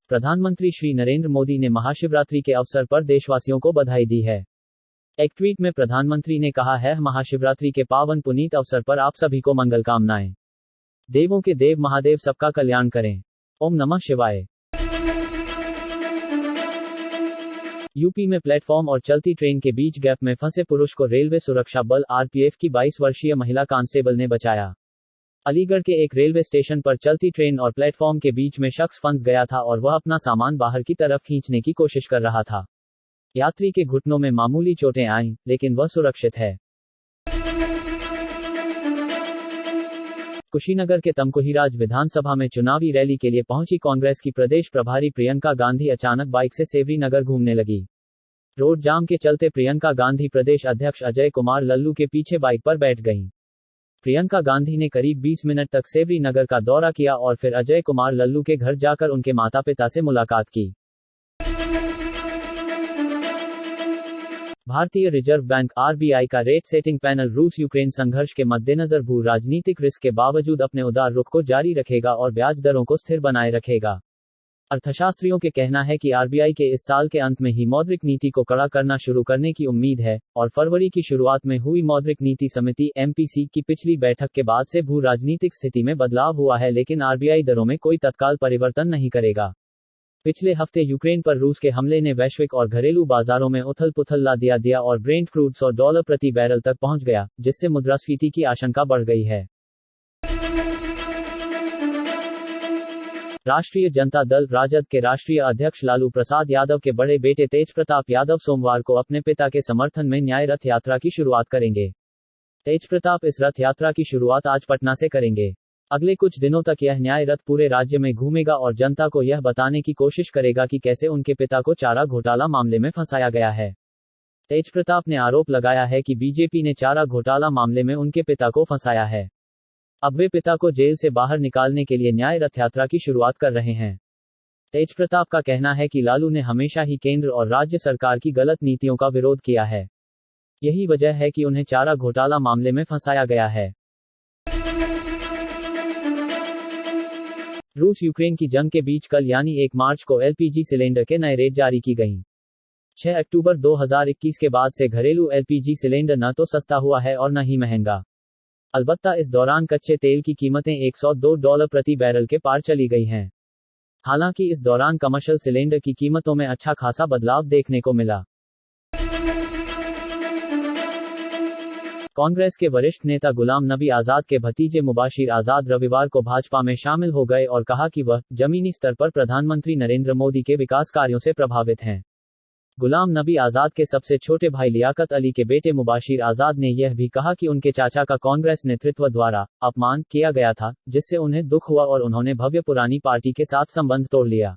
प्रधानमंत्री श्री नरेंद्र मोदी ने महाशिवरात्रि के अवसर पर देशवासियों को बधाई दी है। एक ट्वीट में प्रधानमंत्री ने कहा है, महाशिवरात्रि के पावन पुनीत अवसर पर आप सभी को मंगल कामनाएं। देवों के देव महादेव सबका कल्याण करें। ओम नमः शिवाय। यूपी में प्लेटफॉर्म और चलती ट्रेन के बीच गैप में फंसे पुरुष को रेलवे सुरक्षा बल आरपीएफ की 22 वर्षीय महिला कांस्टेबल ने बचाया। अलीगढ़ के एक रेलवे स्टेशन पर चलती ट्रेन और प्लेटफॉर्म के बीच में शख्स फंस गया था और वह अपना सामान बाहर की तरफ खींचने की कोशिश कर रहा था। यात्री के घुटनों में मामूली चोटें आईं, लेकिन वह सुरक्षित है। कुशीनगर के तमकुहीराज विधानसभा में चुनावी रैली के लिए पहुंची कांग्रेस की प्रदेश प्रभारी प्रियंका गांधी अचानक बाइक से सेवरी नगर घूमने लगी। रोड जाम के चलते प्रियंका गांधी प्रदेश अध्यक्ष अजय कुमार लल्लू के पीछे बाइक पर बैठ गईं। प्रियंका गांधी ने करीब 20 मिनट तक सेवरी नगर का दौरा किया और फिर अजय कुमार लल्लू के घर जाकर उनके माता पिता से मुलाकात की। भारतीय रिजर्व बैंक आरबीआई का रेट सेटिंग पैनल रूस यूक्रेन संघर्ष के मद्देनजर भू राजनीतिक रिस्क के बावजूद अपने उदार रुख को जारी रखेगा और ब्याज दरों को स्थिर बनाए रखेगा। अर्थशास्त्रियों के कहना है कि आरबीआई के इस साल के अंत में ही मौद्रिक नीति को कड़ा करना शुरू करने की उम्मीद है, और फरवरी की शुरुआत में हुई मौद्रिक नीति समिति एमपीसी की पिछली बैठक के बाद से भू राजनीतिक स्थिति में बदलाव हुआ है, लेकिन आरबीआई दरों में कोई तत्काल परिवर्तन नहीं करेगा। पिछले हफ्ते यूक्रेन पर रूस के हमले ने वैश्विक और घरेलू बाजारों में उथल पुथल ला दिया और ब्रेंट क्रूड $100 प्रति बैरल तक पहुंच गया, जिससे मुद्रास्फीति की आशंका बढ़ गई है। राष्ट्रीय जनता दल राजद के राष्ट्रीय अध्यक्ष लालू प्रसाद यादव के बड़े बेटे तेजप्रताप यादव सोमवार को अपने पिता के समर्थन में न्याय रथ यात्रा की शुरुआत करेंगे। तेजप्रताप इस रथ यात्रा की शुरुआत आज पटना से करेंगे। अगले कुछ दिनों तक यह न्याय रथ पूरे राज्य में घूमेगा और जनता को यह बताने की कोशिश करेगा कि कैसे उनके पिता को चारा घोटाला मामले में फंसाया गया है। तेजप्रताप ने आरोप लगाया है कि बीजेपी ने चारा घोटाला मामले में उनके पिता को फंसाया है। अब वे पिता को जेल से बाहर निकालने के लिए न्याय रथ यात्रा की शुरुआत कर रहे हैं। तेजप्रताप का कहना है कि लालू ने हमेशा ही केंद्र और राज्य सरकार की गलत नीतियों का विरोध किया है। यही वजह है कि उन्हें चारा घोटाला मामले में फंसाया गया है। रूस यूक्रेन की जंग के बीच कल यानी 1 मार्च को एलपीजी सिलेंडर के नए रेट जारी की गईं। 6 अक्टूबर 2021 के बाद से घरेलू एलपीजी सिलेंडर न तो सस्ता हुआ है और न ही महंगा। अलबत्ता इस दौरान कच्चे तेल की कीमतें $102 प्रति बैरल के पार चली गई हैं। हालांकि इस दौरान कमर्शियल सिलेंडर की कीमतों में अच्छा खासा बदलाव देखने को मिला। कांग्रेस के वरिष्ठ नेता गुलाम नबी आजाद के भतीजे मुबाशिर आजाद रविवार को भाजपा में शामिल हो गए और कहा कि वह जमीनी स्तर पर प्रधानमंत्री नरेंद्र मोदी के विकास कार्यों से प्रभावित हैं। गुलाम नबी आजाद के सबसे छोटे भाई लियाकत अली के बेटे मुबाशिर आजाद ने यह भी कहा कि उनके चाचा का कांग्रेस नेतृत्व द्वारा अपमान किया गया था, जिससे उन्हें दुख हुआ और उन्होंने भव्य पुरानी पार्टी के साथ संबंध तोड़ लिया।